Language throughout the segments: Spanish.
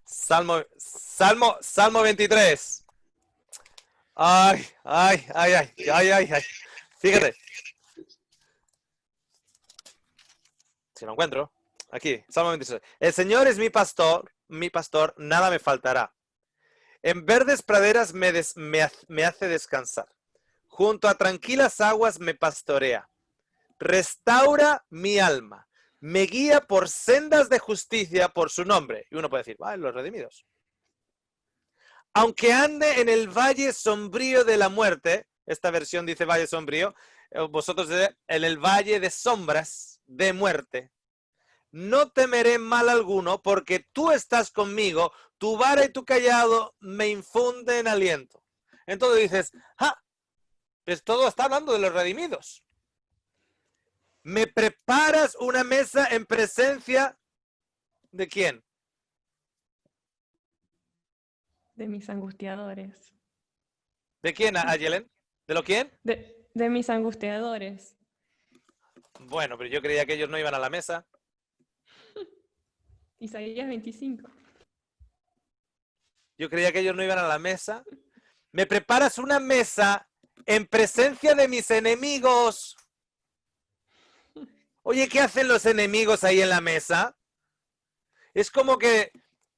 Salmo 23. Ay, ay, ay, ay, ay, ay, ay. Fíjate. Si lo encuentro. Aquí, Salmo 26. El Señor es mi pastor, nada me faltará. En verdes praderas me hace descansar. Junto a tranquilas aguas me pastorea. Restaura mi alma. Me guía por sendas de justicia por su nombre. Y uno puede decir, vale, los redimidos. Aunque ande en el valle sombrío de la muerte, esta versión dice valle sombrío, vosotros en el valle de sombras de muerte, no temeré mal alguno, porque tú estás conmigo, tu vara y tu callado me infunden aliento. Entonces dices, pues todo está hablando de los redimidos. ¿Me preparas una mesa en presencia de quién? De mis angustiadores. ¿De quién, Ayelen? ¿De lo quién? De mis angustiadores. Bueno, pero yo creía que ellos no iban a la mesa. Isaías 25. Yo creía que ellos no iban a la mesa. ¿Me preparas una mesa en presencia de mis enemigos? Oye, ¿qué hacen los enemigos ahí en la mesa? Es como que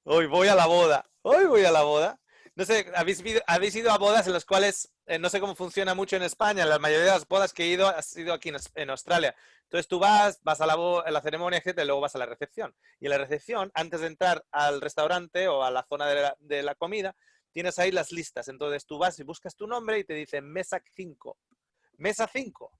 hoy voy a la boda. Hoy voy a la boda. No sé, ¿habéis ido a bodas en las cuales no sé cómo funciona mucho en España? La mayoría de las bodas que he ido ha sido aquí en Australia. Entonces tú vas a la ceremonia, etcétera, y luego vas a la recepción. Y en la recepción, antes de entrar al restaurante o a la zona de la comida, tienes ahí las listas. Entonces tú vas y buscas tu nombre y te dicen mesa 5. Mesa 5.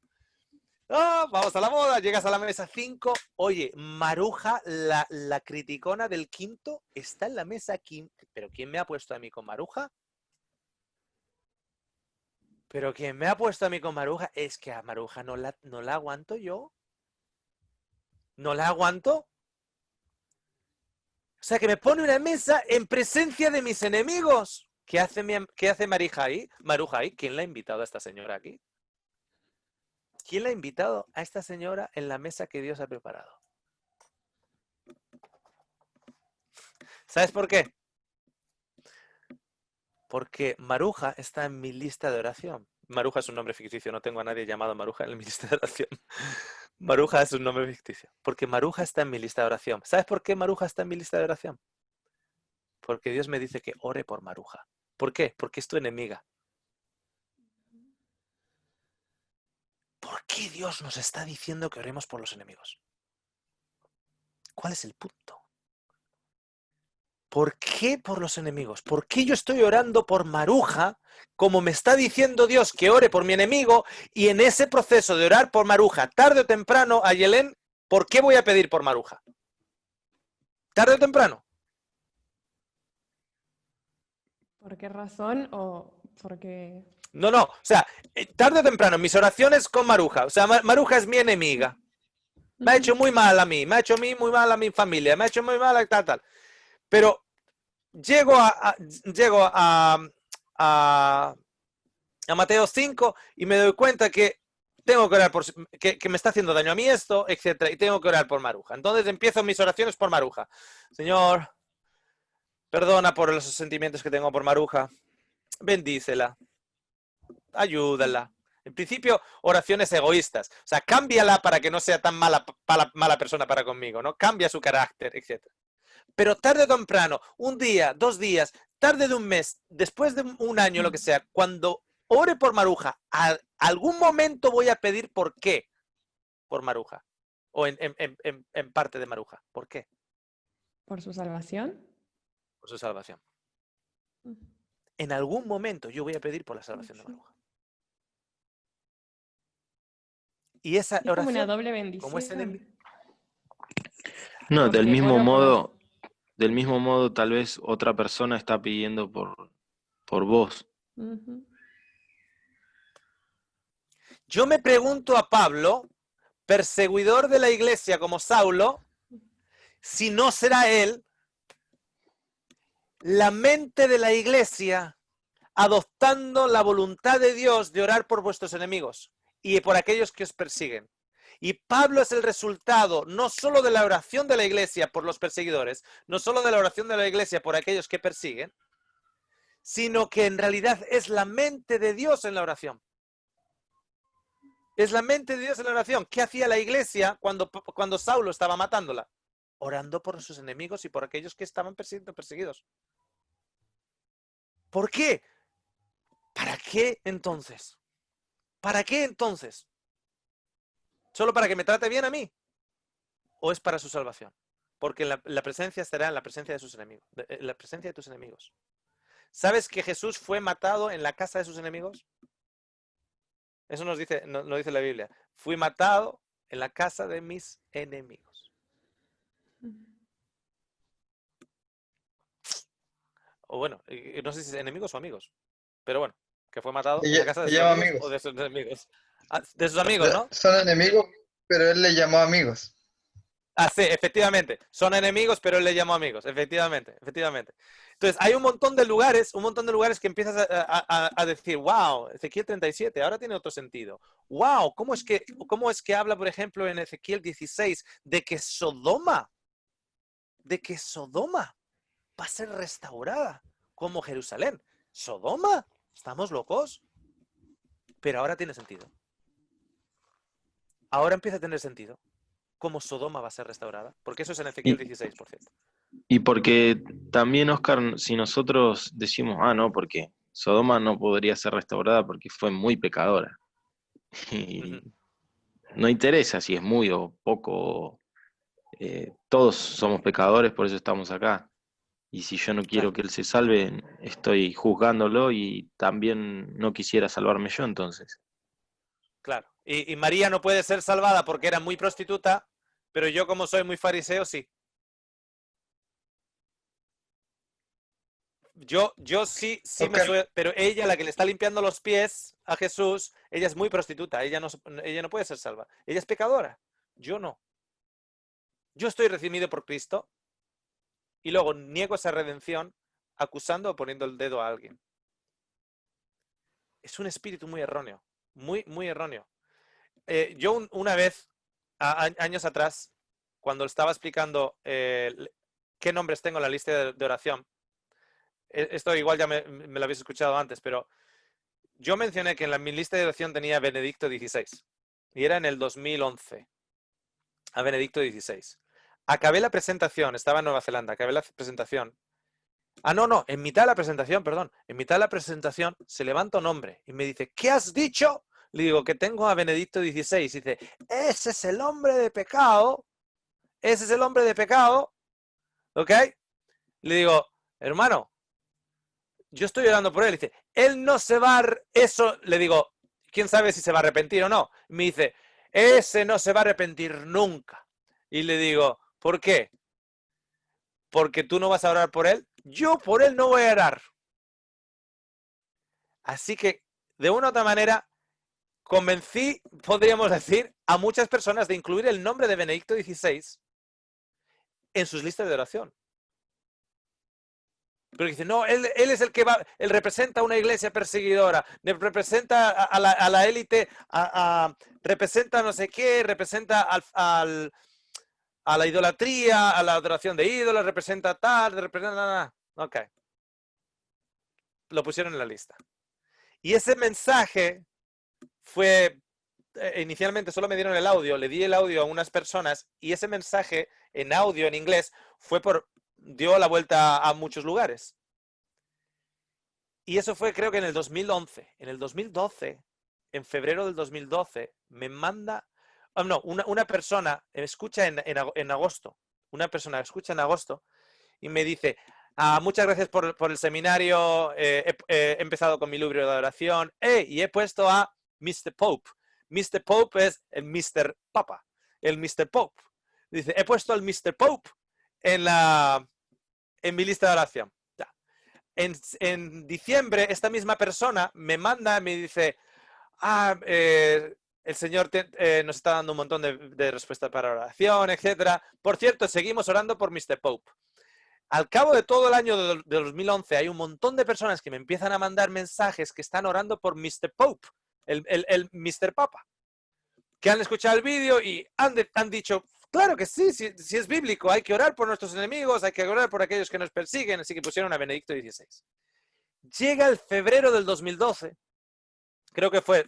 Vamos a la boda, llegas a la mesa 5. Oye, Maruja, la criticona del quinto, está en la mesa 5. ¿Pero quién me ha puesto a mí con Maruja? ¿Pero quién me ha puesto a mí con Maruja? Es que a Maruja no la aguanto yo. ¿No la aguanto? O sea, que me pone una mesa en presencia de mis enemigos. ¿Qué hace Maruja ahí? ¿Quién la ha invitado a esta señora aquí? ¿Quién la ha invitado a esta señora en la mesa que Dios ha preparado? ¿Sabes por qué? Porque Maruja está en mi lista de oración. Maruja es un nombre ficticio, no tengo a nadie llamado Maruja en mi lista de oración. Maruja es un nombre ficticio. Porque Maruja está en mi lista de oración. ¿Sabes por qué Maruja está en mi lista de oración? Porque Dios me dice que ore por Maruja. ¿Por qué? Porque es tu enemiga. ¿Por qué Dios nos está diciendo que oremos por los enemigos? ¿Cuál es el punto? ¿Por qué por los enemigos? ¿Por qué yo estoy orando por Maruja, como me está diciendo Dios que ore por mi enemigo, y en ese proceso de orar por Maruja, tarde o temprano, a Yelén, ¿por qué voy a pedir por Maruja? ¿Tarde o temprano? ¿Por qué razón o porque...? No, o sea, tarde o temprano, mis oraciones con Maruja, o sea, Maruja es mi enemiga, me ha hecho muy mal a mí, me ha hecho muy mal a mi familia, me ha hecho muy mal a tal, pero llego a Mateo 5 y me doy cuenta que tengo que orar por que me está haciendo daño a mí esto, etcétera, y tengo que orar por Maruja. Entonces empiezo mis oraciones por Maruja. Señor, perdona por los sentimientos que tengo por Maruja. Bendícela. Ayúdala. En principio, oraciones egoístas. O sea, cámbiala para que no sea tan mala persona para conmigo, ¿no? Cambia su carácter, etcétera. Pero tarde o temprano, un día, 2 días, tarde de un mes, después de un año, lo que sea, cuando ore por Maruja, algún momento voy a pedir por qué por Maruja. O en parte de Maruja. ¿Por qué? ¿Por su salvación? Por su salvación. En algún momento yo voy a pedir por la salvación de Maruja. Y esa Es como una oración, doble como es bendición. No, Porque oro del mismo modo, tal vez otra persona está pidiendo por vos. Yo me pregunto a Pablo, perseguidor de la iglesia como Saulo, si no será él la mente de la iglesia adoptando la voluntad de Dios de orar por vuestros enemigos y por aquellos que os persiguen. Y Pablo es el resultado no solo de la oración de la iglesia por los perseguidores, no solo de la oración de la iglesia por aquellos que persiguen, sino que en realidad es la mente de Dios en la oración. Es la mente de Dios en la oración. ¿Qué hacía la iglesia cuando Saulo estaba matándola? Orando por sus enemigos y por aquellos que estaban perseguidos. ¿Por qué? ¿Para qué entonces? ¿Para qué entonces? ¿Solo para que me trate bien a mí? ¿O es para su salvación? Porque la presencia estará en la presencia de sus enemigos, en la presencia de tus enemigos. ¿Sabes que Jesús fue matado en la casa de sus enemigos? Eso nos dice la Biblia. Fui matado en la casa de mis enemigos. O bueno, no sé si es enemigos o amigos. Pero bueno, que fue matado en la casa de Se sus llama amigos o amigos. de sus enemigos. Ah, de sus amigos, ¿no? Son enemigos, pero él le llamó amigos. Ah, sí, efectivamente. Son enemigos, pero él le llamó amigos. Efectivamente, efectivamente. Entonces, hay un montón de lugares que empiezas a decir, wow, Ezequiel 37, ahora tiene otro sentido. Wow, ¿cómo es que habla, por ejemplo, en Ezequiel 16 de que Sodoma va a ser restaurada como Jerusalén? ¿Sodoma? ¿Estamos locos? Pero ahora tiene sentido. Ahora empieza a tener sentido cómo Sodoma va a ser restaurada. Porque eso es en Ezequiel Y, 16, por cierto. y porque también, Oscar, si nosotros decimos, no, porque Sodoma no podría ser restaurada porque fue muy pecadora. Y no interesa si es muy o poco. Todos somos pecadores, por eso estamos acá. Y si yo no quiero Claro, que él se salve, estoy juzgándolo y también no quisiera salvarme yo entonces. claro. Y María no puede ser salvada porque era muy prostituta, pero yo como soy muy fariseo, sí. Yo sí me Oscar, suele, pero ella, la que le está limpiando los pies a Jesús, ella es muy prostituta, ella no puede ser salva. Ella es pecadora, yo no. Yo estoy redimido por Cristo y luego niego esa redención acusando o poniendo el dedo a alguien. Es un espíritu muy erróneo, muy, muy erróneo. Yo una vez, años atrás, cuando estaba explicando qué nombres tengo en la lista de oración, esto igual ya me lo habéis escuchado antes, pero yo mencioné que en mi lista de oración tenía Benedicto XVI y era en el 2011, a Benedicto XVI. Acabé la presentación, estaba en Nueva Zelanda, acabé la presentación. No, en mitad de la presentación, perdón, en mitad de la presentación se levanta un hombre y me dice, ¿qué has dicho? Le digo que tengo a Benedicto XVI. Y dice, ese es el hombre de pecado, ese es el hombre de pecado, ¿ok? Le digo, hermano, yo estoy orando por él. Dice, él no se va a... Eso, le digo, ¿quién sabe si se va a arrepentir o no? Me dice, ese no se va a arrepentir nunca. Y le digo, ¿por qué? ¿Porque tú no vas a orar por él? Yo por él no voy a orar. Así que, de una u otra manera, convencí, podríamos decir, a muchas personas de incluir el nombre de Benedicto XVI en sus listas de oración. Pero dice, no, él es el que va, él representa a una iglesia perseguidora, representa a la élite, representa no sé qué, representa a la idolatría, a la adoración de ídolos, representa tal, representa nada. Ok. Lo pusieron en la lista. Y ese mensaje fue, inicialmente solo me dieron el audio, le di el audio a unas personas y ese mensaje en audio, en inglés, dio la vuelta a muchos lugares. Y eso fue creo que en el 2011. En el 2012, en febrero del 2012, me manda... una persona escucha en agosto. Una persona escucha en agosto y me dice, muchas gracias por el seminario, he empezado con mi libro de oración, y he puesto a Mr. Pope. Mr. Pope es el Mr. Papa, el Mr. Pope. Dice, he puesto al Mr. Pope en mi lista de oración. Ya. En diciembre, esta misma persona me dice, el Señor nos está dando un montón de respuestas para oración, etcétera. Por cierto, seguimos orando por Mr. Pope. Al cabo de todo el año de 2011 hay un montón de personas que me empiezan a mandar mensajes que están orando por Mr. Pope, el Mr. Papa. que han escuchado el vídeo y han dicho, claro que sí, si es bíblico, hay que orar por nuestros enemigos, hay que orar por aquellos que nos persiguen, así que pusieron a Benedicto XVI. Llega el febrero del 2012, creo que fue,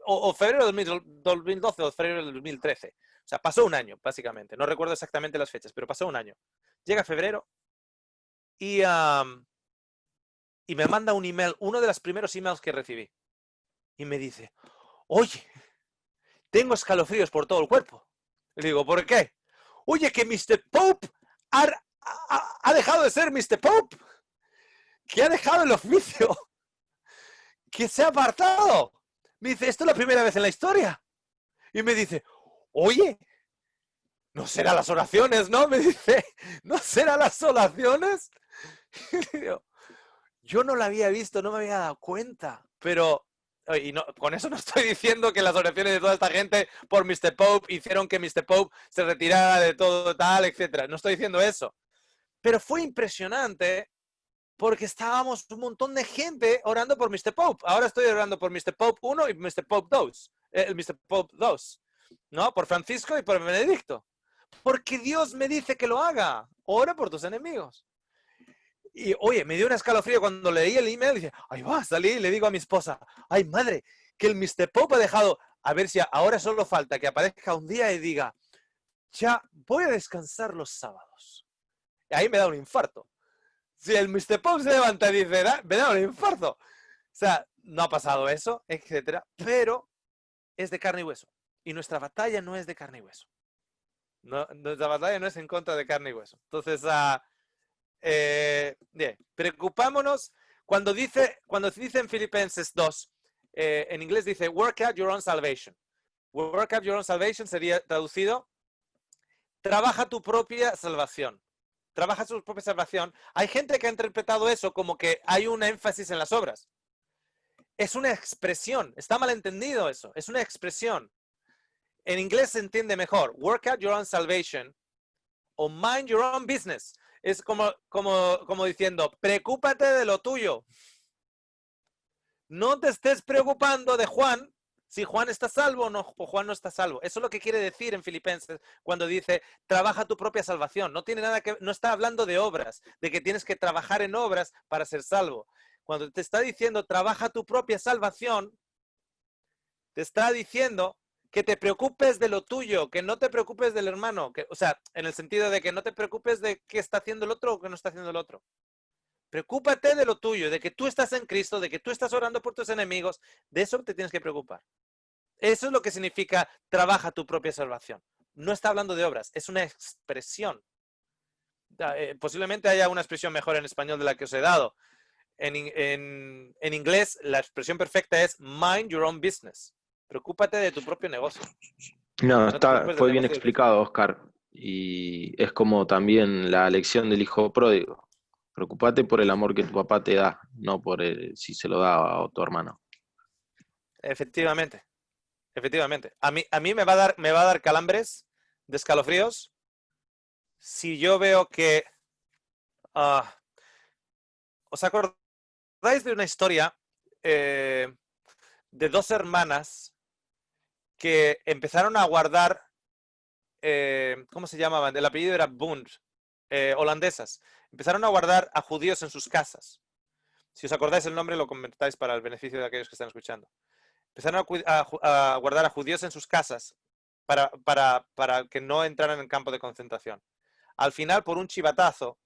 o febrero del 2012 o febrero del 2013. O sea, pasó un año, básicamente. No recuerdo exactamente las fechas, pero pasó un año. Llega febrero y me manda un email, uno de los primeros emails que recibí. Y me dice, oye, tengo escalofríos por todo el cuerpo. Le digo, ¿por qué? Oye, que Mr. Pope ha dejado de ser Mr. Pope. Que ha dejado el oficio. Que se ha apartado. Me dice, esto es la primera vez en la historia. Y me dice, oye, ¿no será las oraciones, no? Me dice, ¿no será las oraciones? Y digo, yo no la había visto, no me había dado cuenta. Pero, y no, con eso no estoy diciendo que las oraciones de toda esta gente por Mr. Pope hicieron que Mr. Pope se retirara de todo tal, etc. No estoy diciendo eso. Pero fue impresionante porque estábamos un montón de gente orando por Mr. Pope. Ahora estoy orando por Mr. Pope 1 y Mr. Pope 2. El Mr. Pope 2. ¿No? Por Francisco y por Benedicto. Porque Dios me dice que lo haga. Ora por tus enemigos. Y oye, me dio un escalofrío cuando leí el email y dije, ahí va, salí y le digo a mi esposa, ay madre, que el Mr. Pope ha dejado, a ver si ahora solo falta que aparezca un día y diga, ya voy a descansar los sábados. Y ahí me da un infarto. Si el Mr. Pope se levanta y dice, me da un infarto. O sea, no ha pasado eso, etcétera, pero es de carne y hueso. Y nuestra batalla no es de carne y hueso. No, nuestra batalla no es en contra de carne y hueso. Entonces, bien, preocupámonos cuando se dice en Filipenses 2, en inglés dice work out your own salvation. Work out your own salvation sería traducido, trabaja tu propia salvación. Trabaja tu propia salvación. Hay gente que ha interpretado eso como que hay un énfasis en las obras. Es una expresión, está mal entendido eso, es una expresión. En inglés se entiende mejor, work out your own salvation o mind your own business. Es como diciendo, preocúpate de lo tuyo. No te estés preocupando de Juan, si Juan está salvo o no, Juan no está salvo. Eso es lo que quiere decir en Filipenses cuando dice, trabaja tu propia salvación. No tiene nada que, no está hablando de obras, de que tienes que trabajar en obras para ser salvo. Cuando te está diciendo, trabaja tu propia salvación, te está diciendo que te preocupes de lo tuyo, que no te preocupes del hermano, o sea, en el sentido de que no te preocupes de qué está haciendo el otro o qué no está haciendo el otro. Preocúpate de lo tuyo, de que tú estás en Cristo, de que tú estás orando por tus enemigos, de eso te tienes que preocupar. Eso es lo que significa trabaja tu propia salvación. No está hablando de obras, es una expresión. Posiblemente haya una expresión mejor en español de la que os he dado. En inglés, la expresión perfecta es mind your own business. Preocúpate de tu propio negocio. No, No te preocupes del fue bien negocio del explicado, Oscar. Y es como también la lección del hijo pródigo. Preocúpate por el amor que tu papá te da, no por si se lo da a tu hermano. Efectivamente. Efectivamente. A mí me va a dar calambres de escalofríos si yo veo que... ¿os acordáis de una historia de dos hermanas que empezaron a guardar, ¿cómo se llamaban? El apellido era Bund, holandesas. Empezaron a guardar a judíos en sus casas. Si os acordáis el nombre, lo comentáis para el beneficio de aquellos que están escuchando. Empezaron a guardar a judíos en sus casas para que no entraran en el campo de concentración. Al final, por un chivatazo,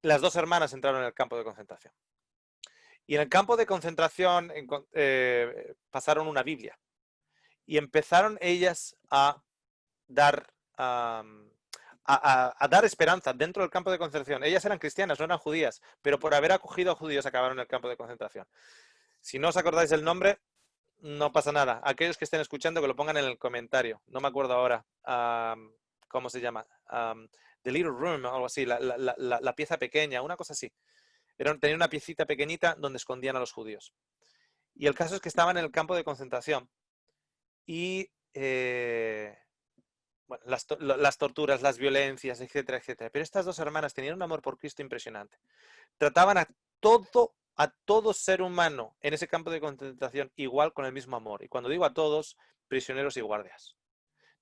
las dos hermanas entraron en el campo de concentración. Y en el campo de concentración pasaron una Biblia. Y empezaron ellas a dar esperanza dentro del campo de concentración. Ellas eran cristianas, no eran judías, pero por haber acogido a judíos acabaron en el campo de concentración. Si no os acordáis el nombre, no pasa nada. Aquellos que estén escuchando, que lo pongan en el comentario. No me acuerdo ahora cómo se llama. The Little Room o algo así, la pieza pequeña, una cosa así. Tenía una piecita pequeñita donde escondían a los judíos. Y el caso es que estaban en el campo de concentración. Y bueno, las torturas, las violencias, etcétera, etcétera. Pero estas dos hermanas tenían un amor por Cristo impresionante. Trataban a todo ser humano en ese campo de concentración igual, con el mismo amor. Y cuando digo a todos, prisioneros y guardias.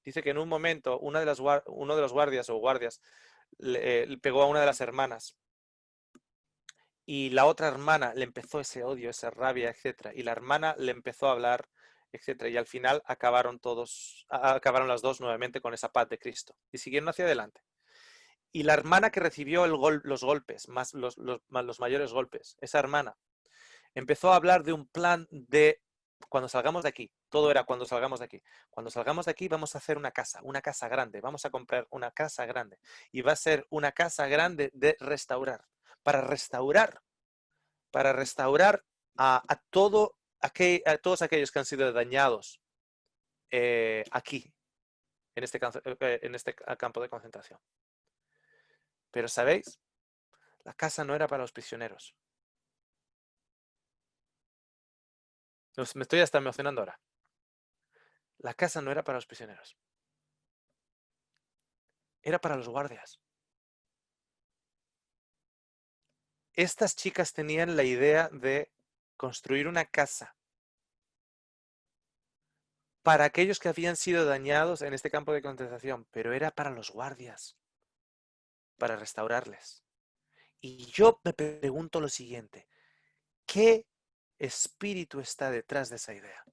Dice que en un momento uno de los guardias le pegó a una de las hermanas y la otra hermana le empezó ese odio, esa rabia, etcétera, y la hermana le empezó a hablar, etcétera, y al final acabaron las dos nuevamente con esa paz de Cristo y siguieron hacia adelante. Y la hermana que recibió los golpes, más los mayores golpes, esa hermana empezó a hablar de un plan de cuando salgamos de aquí. Todo era cuando salgamos de aquí. Cuando salgamos de aquí vamos a hacer una casa grande. Vamos a comprar una casa grande. Y va a ser una casa grande de restaurar. Para restaurar a todos aquellos que han sido dañados aquí, en este campo de concentración. Pero, ¿sabéis? La casa no era para los prisioneros. Me estoy hasta emocionando ahora. La casa no era para los prisioneros. Era para los guardias. Estas chicas tenían la idea de construir una casa para aquellos que habían sido dañados en este campo de concentración, pero era para los guardias, para restaurarles. Y yo me pregunto lo siguiente, ¿qué espíritu está detrás de esa idea?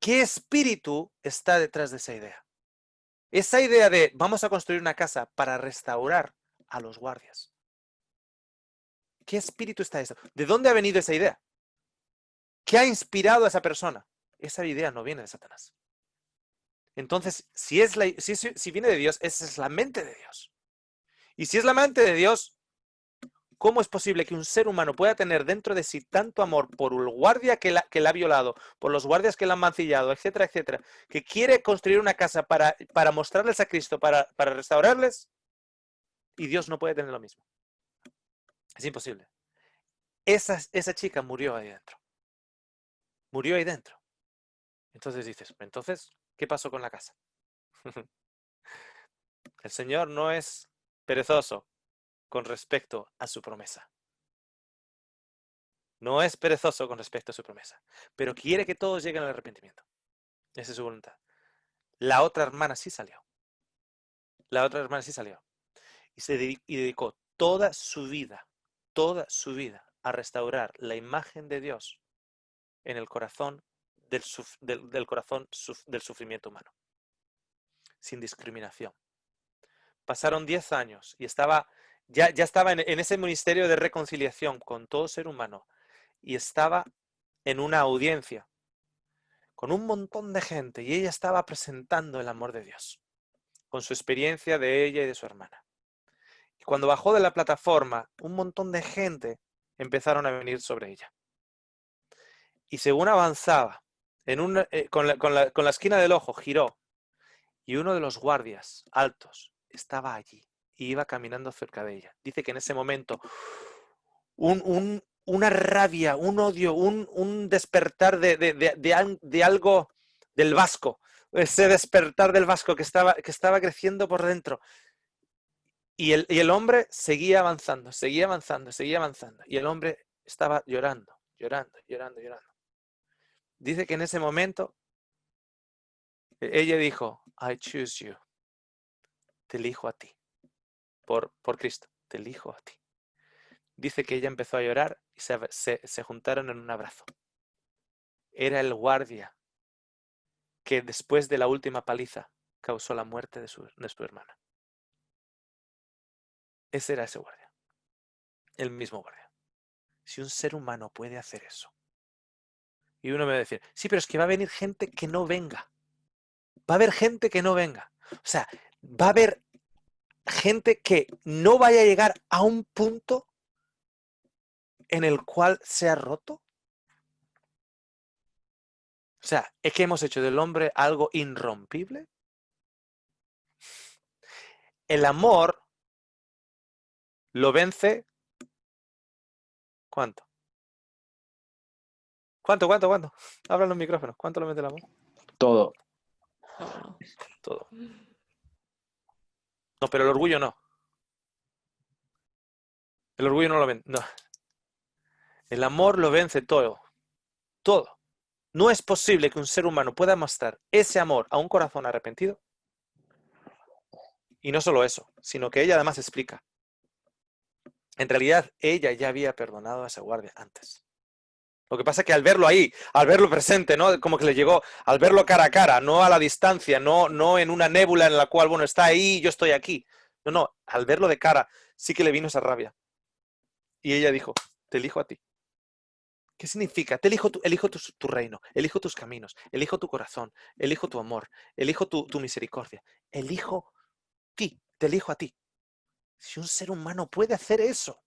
¿Qué espíritu está detrás de esa idea? Esa idea de vamos a construir una casa para restaurar a los guardias. ¿Qué espíritu está eso? ¿De dónde ha venido esa idea? ¿Qué ha inspirado a esa persona? Esa idea no viene de Satanás. Entonces, si viene de Dios, esa es la mente de Dios. Y si es la mente de Dios, ¿cómo es posible que un ser humano pueda tener dentro de sí tanto amor por el guardia que la ha violado, por los guardias que la han mancillado, etcétera, etcétera, que quiere construir una casa para mostrarles a Cristo, para restaurarles, y Dios no puede tener lo mismo? Es imposible. Esa chica murió ahí dentro. Murió ahí dentro. Entonces dices, ¿qué pasó con la casa? El Señor no es perezoso con respecto a su promesa. No es perezoso con respecto a su promesa, pero quiere que todos lleguen al arrepentimiento. Esa es su voluntad. La otra hermana sí salió. Y dedicó toda su vida a restaurar la imagen de Dios en el corazón del sufrimiento humano. Sin discriminación. Pasaron 10 años y ya estaba en ese ministerio de reconciliación con todo ser humano y estaba en una audiencia con un montón de gente y ella estaba presentando el amor de Dios con su experiencia de ella y de su hermana. Y cuando bajó de la plataforma, un montón de gente empezaron a venir sobre ella. Y según avanzaba, con la esquina del ojo giró y uno de los guardias altos estaba allí y iba caminando cerca de ella. Dice que en ese momento una rabia, un odio, un despertar de algo del vasco, ese despertar del vasco que estaba creciendo por dentro. Y el hombre seguía avanzando. Y el hombre estaba llorando. Dice que en ese momento ella dijo, I choose you. Te elijo a ti. Por Cristo, te elijo a ti. Dice que ella empezó a llorar y se juntaron en un abrazo. Era el guardia que después de la última paliza causó la muerte de su hermana. Ese era ese guardia. El mismo guardia. Si un ser humano puede hacer eso. Y uno me va a decir, sí, pero es que va a venir gente que no venga. Va a haber gente que no venga. O sea, va a haber gente que no vaya a llegar a un punto en el cual sea roto. O sea, ¿es que hemos hecho del hombre algo irrompible? El amor lo vence. ¿Cuánto? ¿Cuánto? Habla en los micrófonos. ¿Cuánto lo vence el amor? Todo. Todo. No, pero el orgullo no. El orgullo no lo vence. No. El amor lo vence todo. Todo. No es posible que un ser humano pueda mostrar ese amor a un corazón arrepentido. Y no solo eso, sino que ella además explica. En realidad, ella ya había perdonado a ese guardia antes. Lo que pasa es que al verlo ahí, al verlo presente, ¿no? Como que le llegó, al verlo cara a cara, no a la distancia, no en una nébula en la cual, bueno, está ahí, yo estoy aquí. No, al verlo de cara, sí que le vino esa rabia. Y ella dijo, te elijo a ti. ¿Qué significa? Te elijo tu reino, elijo tus caminos, elijo tu corazón, elijo tu amor, elijo tu misericordia. Elijo ti, te elijo a ti. Si un ser humano puede hacer eso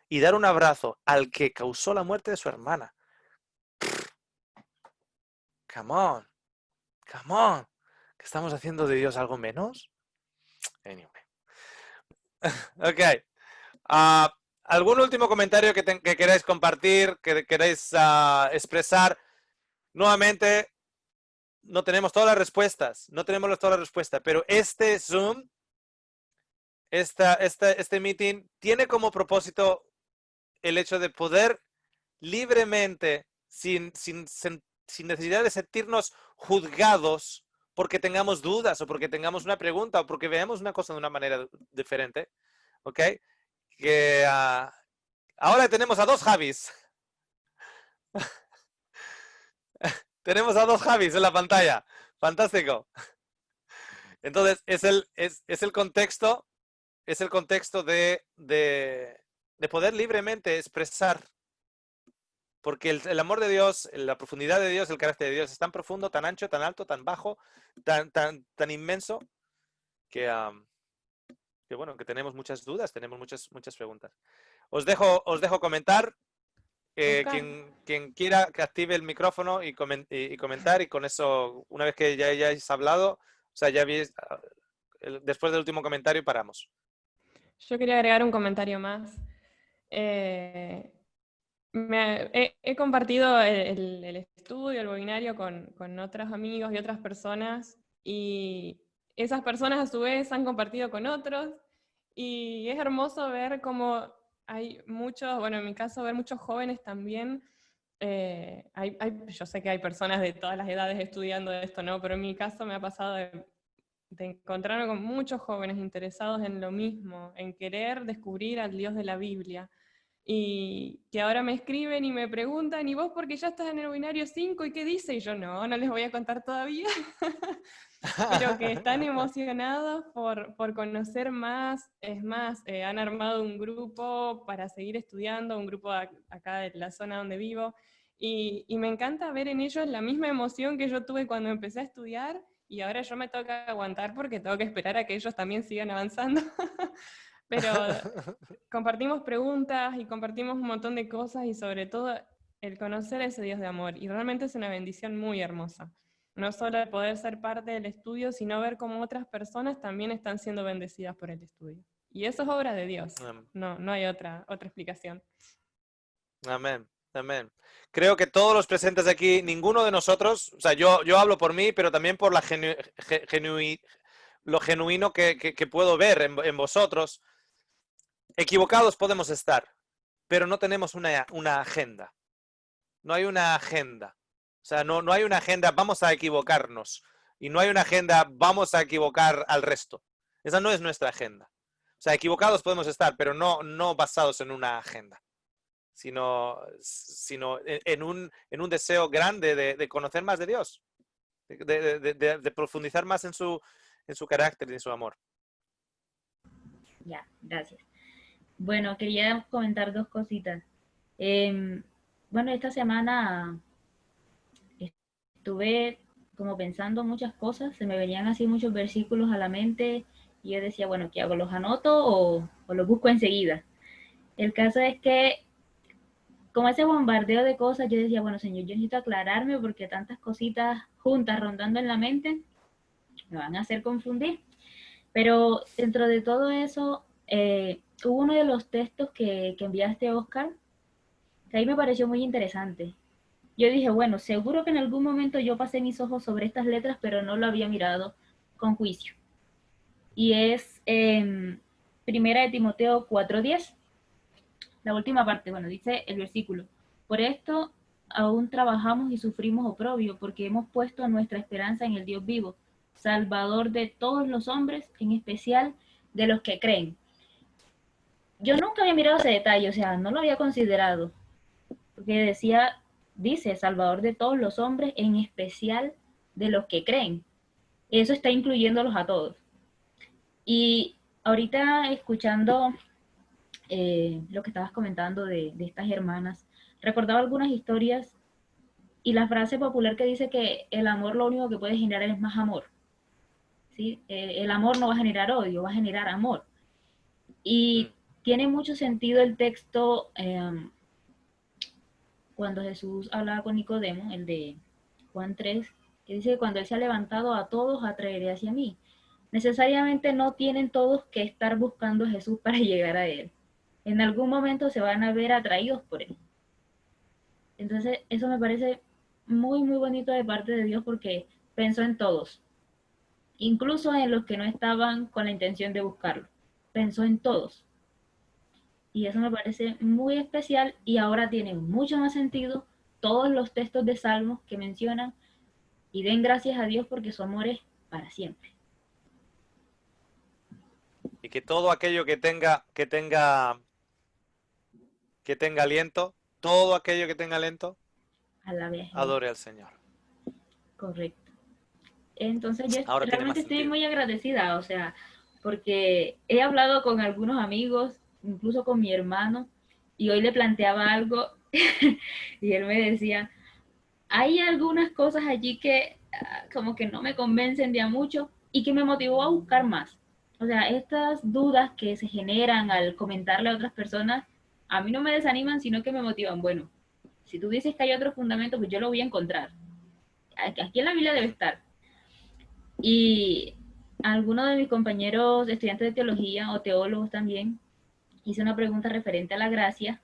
y dar un abrazo al que causó la muerte de su hermana. Come on, come on. ¿Que estamos haciendo de Dios algo menos? Anyway. Ok. ¿Algún último comentario que queráis compartir, que queráis expresar? Nuevamente, no tenemos todas las respuestas, pero este Zoom, este meeting, tiene como propósito el hecho de poder libremente, sin necesidad de sentirnos juzgados porque tengamos dudas o porque tengamos una pregunta o porque veamos una cosa de una manera diferente, ¿ok? Que ahora tenemos a dos Javis. Tenemos a dos Javis en la pantalla. Fantástico. Entonces, es el contexto de poder libremente expresar, porque el amor de Dios, la profundidad de Dios, el carácter de Dios es tan profundo, tan ancho, tan alto, tan bajo, tan inmenso, que bueno, que tenemos muchas dudas, tenemos muchas preguntas. Os dejo comentar. Oscar, Quien quiera que active el micrófono y comentar, y con eso, una vez que ya hayáis hablado, o sea, ya habéis, después del último comentario paramos. yo quería agregar un comentario más. He compartido el estudio, el webinario con otros amigos y otras personas, y esas personas a su vez han compartido con otros, y es hermoso ver cómo hay muchos, bueno, en mi caso, ver muchos jóvenes también. Yo sé que hay personas de todas las edades estudiando esto, ¿no? Pero en mi caso me ha pasado de encontrarme con muchos jóvenes interesados en lo mismo, en querer descubrir al Dios de la Biblia. Y que ahora me escriben y me preguntan, ¿y vos porque ya estás en el binario 5 y qué dice? Y yo no les voy a contar todavía. Pero que están emocionados por conocer más. Es más, han armado un grupo para seguir estudiando, un grupo acá de la zona donde vivo, y me encanta ver en ellos la misma emoción que yo tuve cuando empecé a estudiar, y ahora yo me toca aguantar porque tengo que esperar a que ellos también sigan avanzando. Pero compartimos preguntas y compartimos un montón de cosas, y sobre todo el conocer a ese Dios de amor, y realmente es una bendición muy hermosa. No solo el poder ser parte del estudio, sino ver cómo otras personas también están siendo bendecidas por el estudio. Y eso es obra de Dios, no hay otra explicación. Amén, amén. Creo que todos los presentes aquí, ninguno de nosotros, o sea, yo hablo por mí, pero también por lo genuino que puedo ver en vosotros. Equivocados podemos estar, pero no tenemos una agenda. No hay una agenda. O sea, no hay una agenda, vamos a equivocarnos. Y no hay una agenda, vamos a equivocar al resto. Esa no es nuestra agenda. O sea, equivocados podemos estar, pero no basados en una agenda, sino en un deseo grande de conocer más de Dios, de profundizar más en su carácter y en su amor. Ya, gracias. Bueno, quería comentar dos cositas. Bueno, esta semana estuve como pensando muchas cosas, se me venían así muchos versículos a la mente, y yo decía, bueno, ¿qué hago? ¿Los anoto o los busco enseguida? El caso es que, como ese bombardeo de cosas, yo decía, bueno, Señor, yo necesito aclararme porque tantas cositas juntas rondando en la mente me van a hacer confundir. Pero dentro de todo eso, hubo uno de los textos que enviaste, Oscar, que ahí me pareció muy interesante. Yo dije, bueno, seguro que en algún momento yo pasé mis ojos sobre estas letras, pero no lo había mirado con juicio. Y es Primera de Timoteo 4:10. La última parte, bueno, dice el versículo: por esto aún trabajamos y sufrimos oprobio, porque hemos puesto nuestra esperanza en el Dios vivo, Salvador de todos los hombres, en especial de los que creen. Yo nunca había mirado ese detalle, o sea, no lo había considerado, porque dice, Salvador de todos los hombres, en especial de los que creen. Eso está incluyéndolos a todos. Y ahorita escuchando lo que estabas comentando de estas hermanas, recordaba algunas historias y la frase popular que dice que el amor lo único que puede generar es más amor. ¿Sí? El amor no va a generar odio, va a generar amor. Y tiene mucho sentido el texto cuando Jesús hablaba con Nicodemo, el de Juan 3, que dice que cuando Él se ha levantado a todos atraeré hacia mí. Necesariamente no tienen todos que estar buscando a Jesús para llegar a Él. En algún momento se van a ver atraídos por Él. Entonces, eso me parece muy, muy bonito de parte de Dios porque pensó en todos, incluso en los que no estaban con la intención de buscarlo. Pensó en todos. Y eso me parece muy especial y ahora tiene mucho más sentido todos los textos de Salmos que mencionan y den gracias a Dios porque su amor es para siempre. Y que todo aquello que tenga aliento, todo aquello que tenga aliento, Alabe a Jehová. adore al Señor. Correcto. Entonces yo Ahora tiene más realmente estoy sentido. muy agradecida, o sea, porque he hablado con algunos amigos, incluso con mi hermano, y hoy le planteaba algo y él me decía, hay algunas cosas allí que como que no me convencen de a mucho y que me motivó a buscar más. O sea, estas dudas que se generan al comentarle a otras personas, a mí no me desaniman, sino que me motivan. Bueno, si tú dices que hay otro fundamento, pues yo lo voy a encontrar. Aquí en la Biblia debe estar. Y alguno de mis compañeros estudiantes de teología o teólogos también hice una pregunta referente a la gracia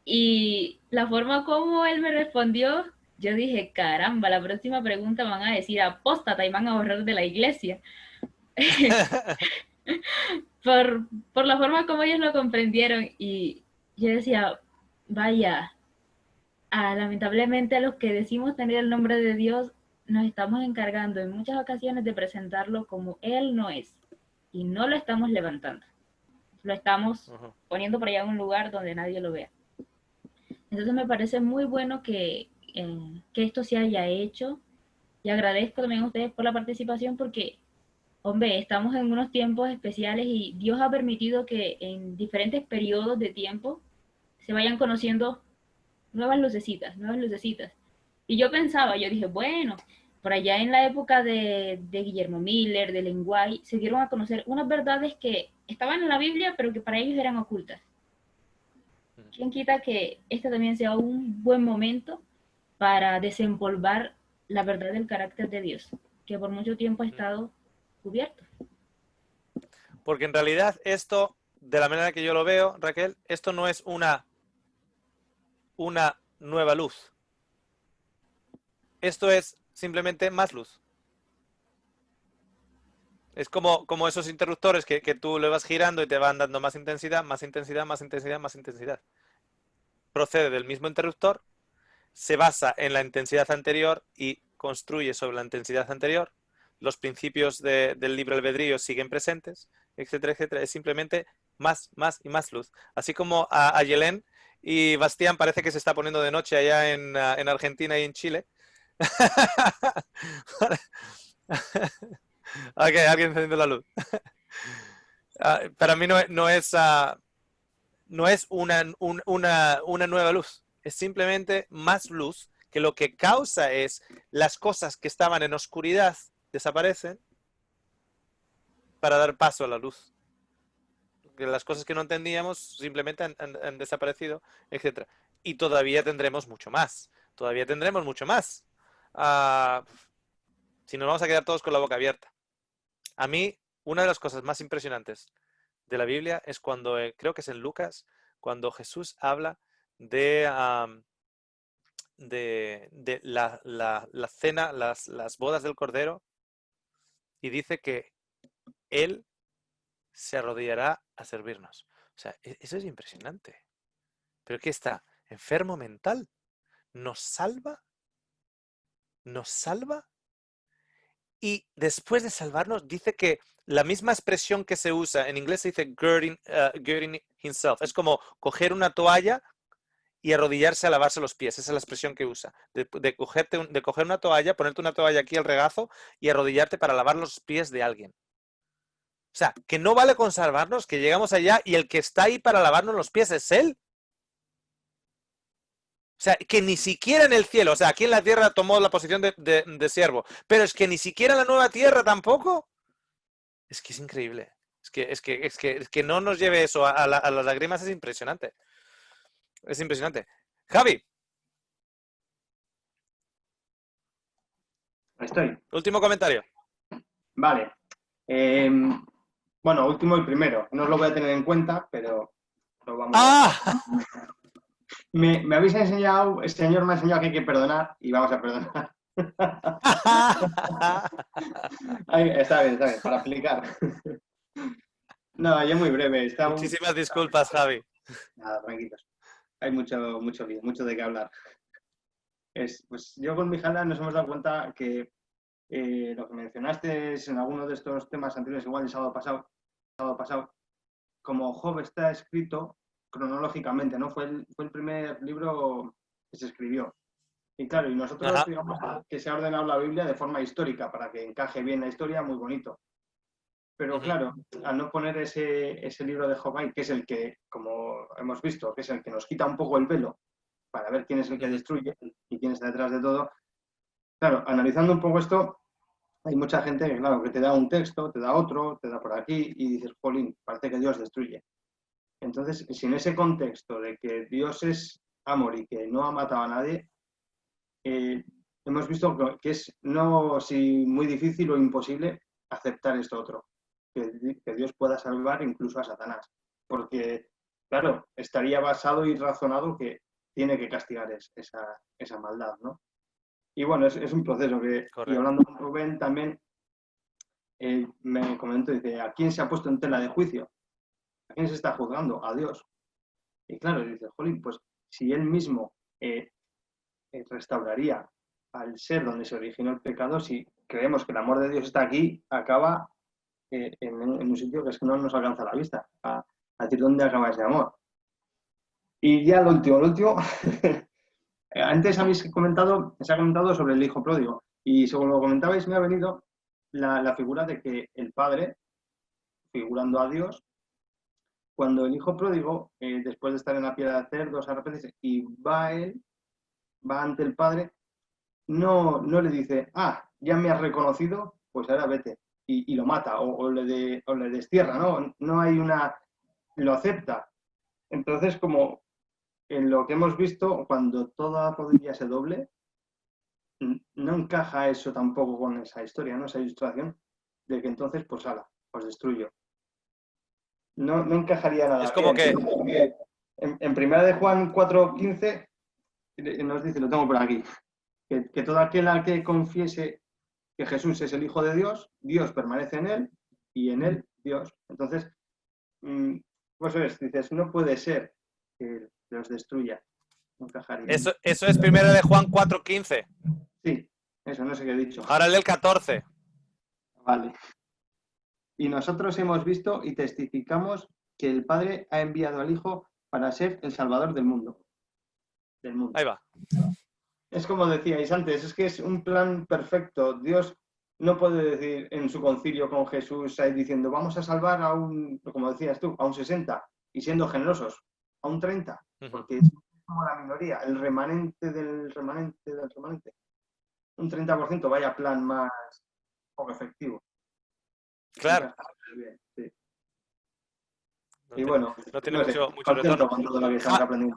y la forma como él me respondió, yo dije, caramba, la próxima pregunta van a decir apóstata y van a borrar de la iglesia. por la forma como ellos lo comprendieron y yo decía, vaya, lamentablemente a los que decimos tener el nombre de Dios nos estamos encargando en muchas ocasiones de presentarlo como Él no es y no lo estamos levantando, lo estamos poniendo por allá en un lugar donde nadie lo vea. Entonces me parece muy bueno que esto se haya hecho y agradezco también a ustedes por la participación porque, hombre, estamos en unos tiempos especiales y Dios ha permitido que en diferentes periodos de tiempo se vayan conociendo nuevas lucecitas, nuevas lucecitas. Y yo pensaba, yo dije, bueno, por allá en la época de Guillermo Miller, de Lenguay, se dieron a conocer unas verdades que estaban en la Biblia, pero que para ellos eran ocultas. ¿Quién quita que este también sea un buen momento para desempolvar la verdad del carácter de Dios, que por mucho tiempo ha estado cubierto? Porque en realidad esto, de la manera que yo lo veo, Raquel, esto no es una nueva luz. Esto es simplemente más luz. Es como esos interruptores que tú le vas girando y te van dando más intensidad, más intensidad, más intensidad, más intensidad. Procede del mismo interruptor, se basa en la intensidad anterior y construye sobre la intensidad anterior. Los principios del libre albedrío siguen presentes, etcétera, etcétera. Es simplemente más y más luz. Así como a Yelén y Bastián parece que se está poniendo de noche allá en Argentina y en Chile. Ok, alguien encendiendo la luz. Para mí no es una nueva luz. Es simplemente más luz que lo que causa es las cosas que estaban en oscuridad desaparecen para dar paso a la luz. Que las cosas que no entendíamos simplemente han desaparecido, etc. Y todavía tendremos mucho más. Todavía tendremos mucho más. Si nos vamos a quedar todos con la boca abierta. A mí, una de las cosas más impresionantes de la Biblia es cuando, creo que es en Lucas, cuando Jesús habla de la cena, las bodas del Cordero, y dice que Él se arrodillará a servirnos. O sea, eso es impresionante. ¿Pero qué está? ¿Enfermo mental? nos salva, y después de salvarnos dice que la misma expresión que se usa, en inglés se dice girding himself, es como coger una toalla y arrodillarse a lavarse los pies. Esa es la expresión que usa. De coger una toalla, ponerte una toalla aquí al regazo y arrodillarte para lavar los pies de alguien. O sea, que no vale con salvarnos, que llegamos allá y el que está ahí para lavarnos los pies es Él. O sea, que ni siquiera en el cielo, o sea, aquí en la tierra tomó la posición de siervo, pero es que ni siquiera en la nueva tierra tampoco. Es que es increíble. Es que no nos lleve eso a las lágrimas es impresionante. Es impresionante. Javi, Estoy. último comentario. Vale. Bueno, último y primero. No os lo voy a tener en cuenta, pero lo vamos ¡Ah! Me habéis enseñado, el Señor me ha enseñado que hay que perdonar y vamos a perdonar. Ay, está bien, para explicar. No, yo muy breve. Muchísimas disculpas, Javi. Nada, tranquilos. Hay mucho lío, mucho de qué hablar. Pues yo con Mijala nos hemos dado cuenta que lo que mencionaste en alguno de estos temas anteriores, igual el sábado pasado, como Job está escrito cronológicamente, ¿no? Fue el primer libro que se escribió. Y claro, y nosotros digamos que se ha ordenado la Biblia de forma histórica para que encaje bien la historia, muy bonito. Pero claro, al no poner ese libro de Job ahí, que es el que, como hemos visto, que es el que nos quita un poco el velo para ver quién es el que destruye y quién está detrás de todo. Claro, analizando un poco esto, hay mucha gente que, claro, que te da un texto, te da otro, te da por aquí y dices, jolín, parece que Dios destruye. Entonces, sin ese contexto de que Dios es amor y que no ha matado a nadie, hemos visto que es no si muy difícil o imposible aceptar esto otro, que Dios pueda salvar incluso a Satanás, porque, claro, estaría basado y razonado que tiene que castigar esa maldad, ¿no? Y bueno, es un proceso que, Correcto. Y hablando con Rubén también, me comentó, dice, ¿a quién se ha puesto en tela de juicio? ¿A quién se está juzgando? A Dios. Y claro, dice, jolín, pues si él mismo restauraría al ser donde se originó el pecado, si creemos que el amor de Dios está aquí, acaba en un sitio que es que no nos alcanza la vista, a decir dónde acaba ese amor. Y ya lo último, antes se ha comentado sobre el hijo pródigo, y según lo comentabais, me ha venido la figura de que el padre, figurando a Dios, cuando el hijo pródigo, después de estar en la piedra de cerdos, arrepentirse, y va ante el padre, no le dice, ya me has reconocido, pues ahora vete, y lo mata, o le destierra, ¿no? No hay lo acepta. Entonces, como en lo que hemos visto, cuando toda rodilla se doble, no encaja eso tampoco con esa historia, ¿no? Esa ilustración de que entonces, pues os destruyo. No encajaría nada. Es como que... En primera de Juan 4:15 nos dice, lo tengo por aquí, que todo aquel al que confiese que Jesús es el Hijo de Dios, Dios permanece en él y en él Dios. Entonces, pues dices, no puede ser que los destruya. No encajaría. Eso es primera de Juan 4:15. Sí, eso no sé qué he dicho. Ahora lee el 14. Vale. Y nosotros hemos visto y testificamos que el Padre ha enviado al Hijo para ser el Salvador del mundo. Ahí va. Es como decíais antes, es que es un plan perfecto. Dios no puede decir en su concilio con Jesús ahí diciendo, vamos a salvar a como decías tú, a un 60, y siendo generosos, a un 30, porque es como la minoría, el remanente del remanente del remanente. Un 30%, vaya plan más poco efectivo. Claro. Sí. Y bueno, no tiene mucho retorno retorno. con todo lo que estamos aprendiendo.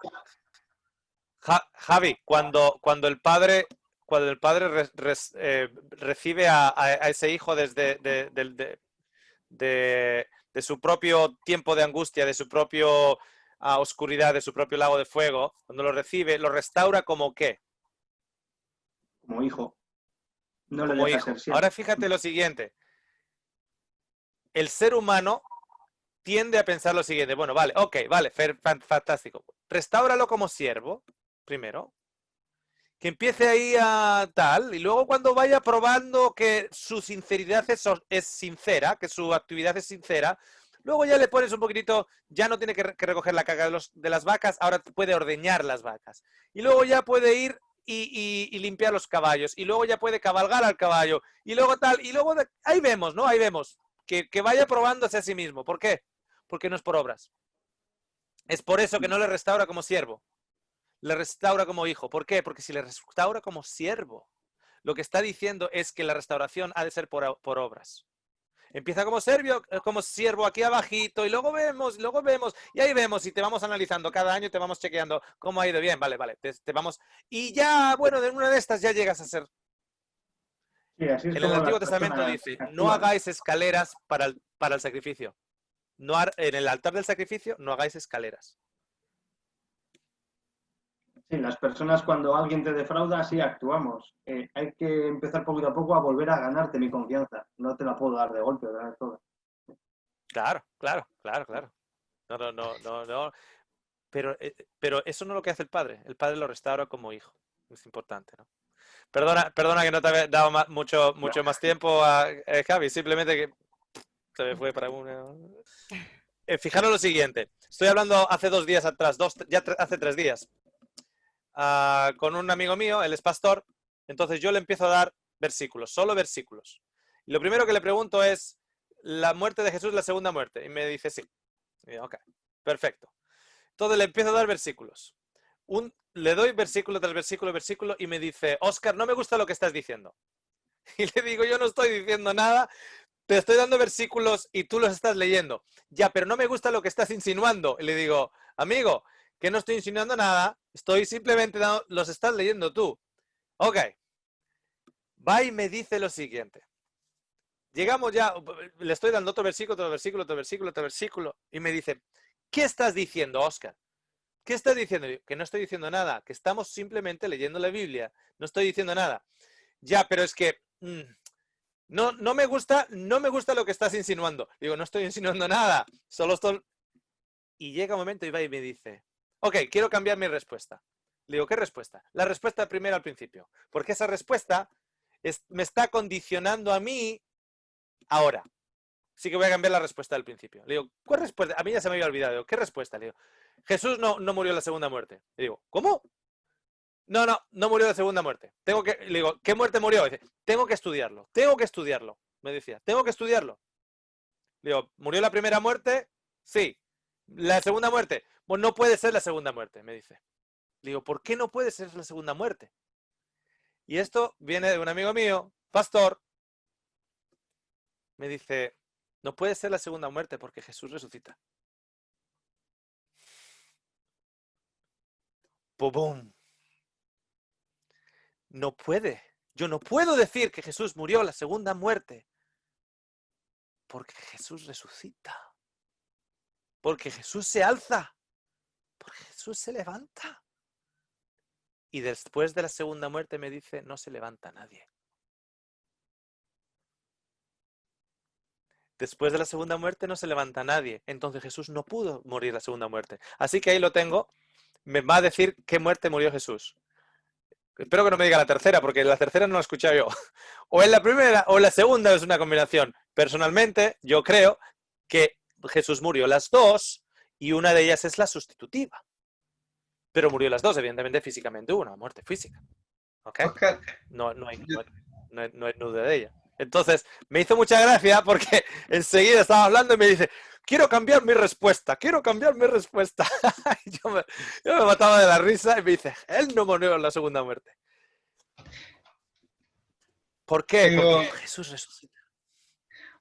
Javi, cuando el padre recibe a ese hijo desde de su propio tiempo de angustia, de su propio oscuridad, de su propio lago de fuego, cuando lo recibe, lo restaura como ¿qué? Como hijo. No le Como deja hijo. ser siervo. Ahora fíjate lo siguiente. El ser humano tiende a pensar lo siguiente. Bueno, vale, ok, vale, fantástico. Restáuralo como siervo, primero. que empiece ahí a tal, y luego cuando vaya probando que su sinceridad es sincera, que su actividad es sincera, luego ya le pones un poquitito, ya no tiene que recoger la caca de las vacas, ahora puede ordeñar las vacas. Y luego ya puede ir y limpiar los caballos, y luego ya puede cabalgar al caballo, y luego tal, y luego ahí vemos, ¿no? Ahí vemos, que vaya probándose a sí mismo. ¿Por qué? Porque no es por obras. Es por eso que no le restaura como siervo, le restaura como hijo. ¿Por qué? Porque si le restaura como siervo, lo que está diciendo es que la restauración ha de ser por obras. Empieza como siervo aquí abajito, y luego vemos, y ahí vemos, y te vamos analizando cada año, te vamos chequeando cómo ha ido bien, vale, te vamos, y ya, bueno, de una de estas ya llegas a ser. Sí, así es En el como las Antiguo Testamento personas dice, no actúan. hagáis escaleras para el sacrificio. No, en el altar del sacrificio no hagáis escaleras. Sí, las personas cuando alguien te defrauda, así actuamos. Hay que empezar poquito a poco a volver a ganarte mi confianza. No te la puedo dar de golpe, otra vez toda. Claro. No. Pero eso no es lo que hace el Padre. El Padre lo restaura como hijo. Es importante, ¿no? Perdona que no te había dado mucho más tiempo a Javi. Simplemente que se me fue para una... fijaros lo siguiente. Estoy hablando hace 2 días atrás, hace 3 días, con un amigo mío, él es pastor. Entonces yo le empiezo a dar versículos, solo versículos. Y lo primero que le pregunto es, ¿la muerte de Jesús es la segunda muerte? Y me dice sí. Y digo, ok, perfecto. Entonces le empiezo a dar versículos. Le doy versículo tras versículo, y me dice, Óscar, no me gusta lo que estás diciendo. Y le digo, yo no estoy diciendo nada, te estoy dando versículos y tú los estás leyendo. Ya, pero no me gusta lo que estás insinuando. Y le digo, amigo, que no estoy insinuando nada, estoy simplemente los estás leyendo tú. Ok. Va y me dice lo siguiente. Llegamos ya, le estoy dando otro versículo, y me dice, ¿qué estás diciendo, Óscar? ¿Qué estás diciendo? Que no estoy diciendo nada, que estamos simplemente leyendo la Biblia. No estoy diciendo nada. Ya, pero es que no me gusta lo que estás insinuando. Digo, no estoy insinuando nada, solo estoy... Y llega un momento y va y me dice, ok, quiero cambiar mi respuesta. Le digo, ¿qué respuesta? La respuesta primera al principio. Porque esa respuesta me está condicionando a mí ahora. Sí que voy a cambiar la respuesta del principio. Le digo, ¿cuál respuesta? A mí ya se me había olvidado. Digo, ¿qué respuesta? Le digo, Jesús no murió en la segunda muerte. Le digo, ¿cómo? No murió de segunda muerte. Le digo, ¿qué muerte murió? Dice, tengo que estudiarlo. Me decía, tengo que estudiarlo. Le digo, ¿murió la primera muerte? Sí. ¿La segunda muerte? Pues no puede ser la segunda muerte, me dice. Le digo, ¿por qué no puede ser la segunda muerte? Y esto viene de un amigo mío, pastor. Me dice, no puede ser la segunda muerte porque Jesús resucita. ¡Pum! No puede. Yo no puedo decir que Jesús murió la segunda muerte porque Jesús resucita. Porque Jesús se alza. Porque Jesús se levanta. Y después de la segunda muerte me dice, no se levanta nadie. Después de la segunda muerte no se levanta nadie. Entonces Jesús no pudo morir la segunda muerte. Así que ahí lo tengo. Me va a decir qué muerte murió Jesús. Espero que no me diga la tercera, porque la tercera no la he escuchado yo. O en la primera o en la segunda es una combinación. Personalmente, yo creo que Jesús murió las dos y una de ellas es la sustitutiva. Pero murió las dos, evidentemente, físicamente, una muerte física. ¿Ok? Oscar, No hay duda de ella. Entonces, me hizo mucha gracia porque enseguida estaba hablando y me dice, quiero cambiar mi respuesta. Y yo me mataba de la risa y me dice, él no murió en la segunda muerte. ¿Por qué? Porque Jesús resucita.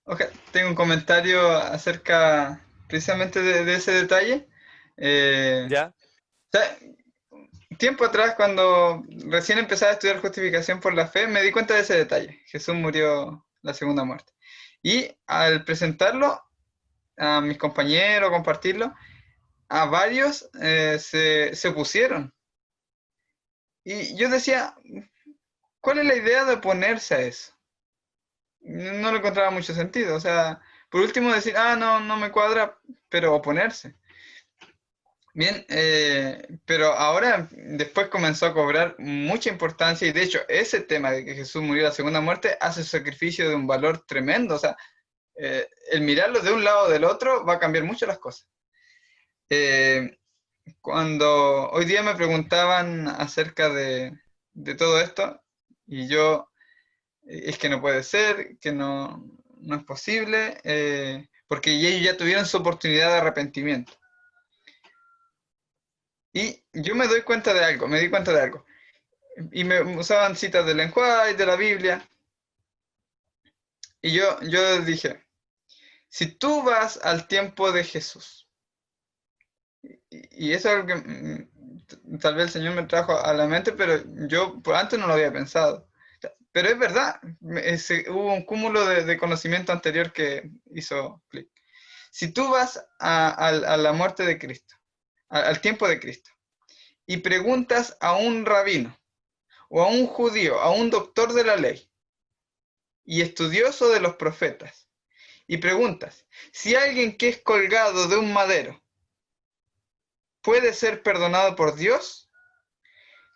Oscar, tengo un comentario acerca precisamente de ese detalle. ¿Ya? O sea, tiempo atrás, cuando recién empezaba a estudiar justificación por la fe, me di cuenta de ese detalle. Jesús murió la segunda muerte. Y al presentarlo a mis compañeros, compartirlo, a varios se opusieron. Y yo decía, ¿cuál es la idea de oponerse a eso? No le encontraba mucho sentido. O sea, por último decir, no me cuadra, pero oponerse. Bien, pero ahora después comenzó a cobrar mucha importancia y de hecho ese tema de que Jesús murió la segunda muerte hace su sacrificio de un valor tremendo. O sea, el mirarlo de un lado o del otro va a cambiar mucho las cosas. Cuando hoy día me preguntaban acerca de todo esto y yo, es que no puede ser, que no es posible, porque ellos ya tuvieron su oportunidad de arrepentimiento. Y yo me di cuenta de algo. Y me usaban citas del lenguaje, de la Biblia. Y yo dije, si tú vas al tiempo de Jesús, y eso es algo que tal vez el Señor me trajo a la mente, pero yo por antes no lo había pensado. Pero es verdad, hubo un cúmulo de conocimiento anterior que hizo clic. Si tú vas a la muerte de Cristo, al tiempo de Cristo, y preguntas a un rabino, o a un judío, a un doctor de la ley, y estudioso de los profetas, y preguntas, si alguien que es colgado de un madero puede ser perdonado por Dios,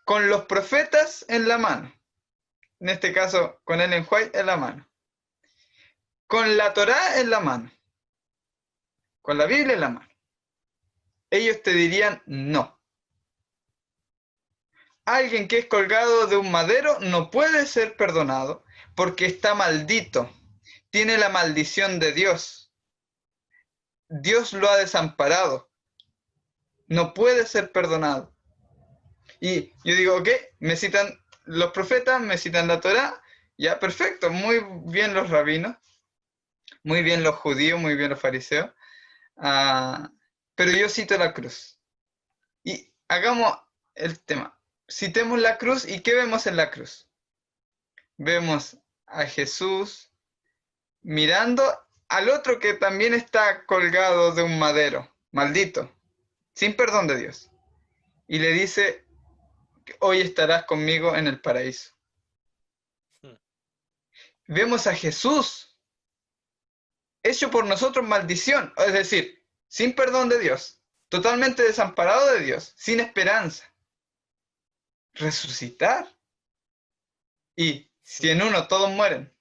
con los profetas en la mano, en este caso con Ellen White en la mano, con la Torá en la mano, con la Biblia en la mano, ellos te dirían no. Alguien que es colgado de un madero no puede ser perdonado porque está maldito, tiene la maldición de Dios. Dios lo ha desamparado, no puede ser perdonado. Y yo digo, ok, me citan los profetas, me citan la Torá, ya perfecto, muy bien los rabinos, muy bien los judíos, muy bien los fariseos, pero yo cito la cruz. Y hagamos el tema. Citemos la cruz y ¿qué vemos en la cruz? Vemos a Jesús mirando al otro que también está colgado de un madero, maldito, sin perdón de Dios. Y le dice, hoy estarás conmigo en el paraíso. Vemos a Jesús hecho por nosotros maldición, es decir, sin perdón de Dios, totalmente desamparado de Dios, sin esperanza. Resucitar. Y si en uno todos mueren,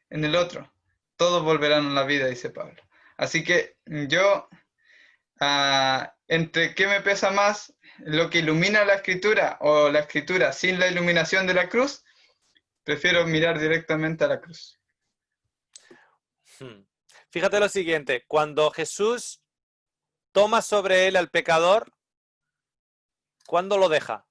en el otro todos volverán a la vida, dice Pablo. Así que yo, entre qué me pesa más, lo que ilumina la escritura o la escritura sin la iluminación de la cruz, prefiero mirar directamente a la cruz. Fíjate lo siguiente, cuando Jesús toma sobre él al pecador, ¿cuándo lo deja?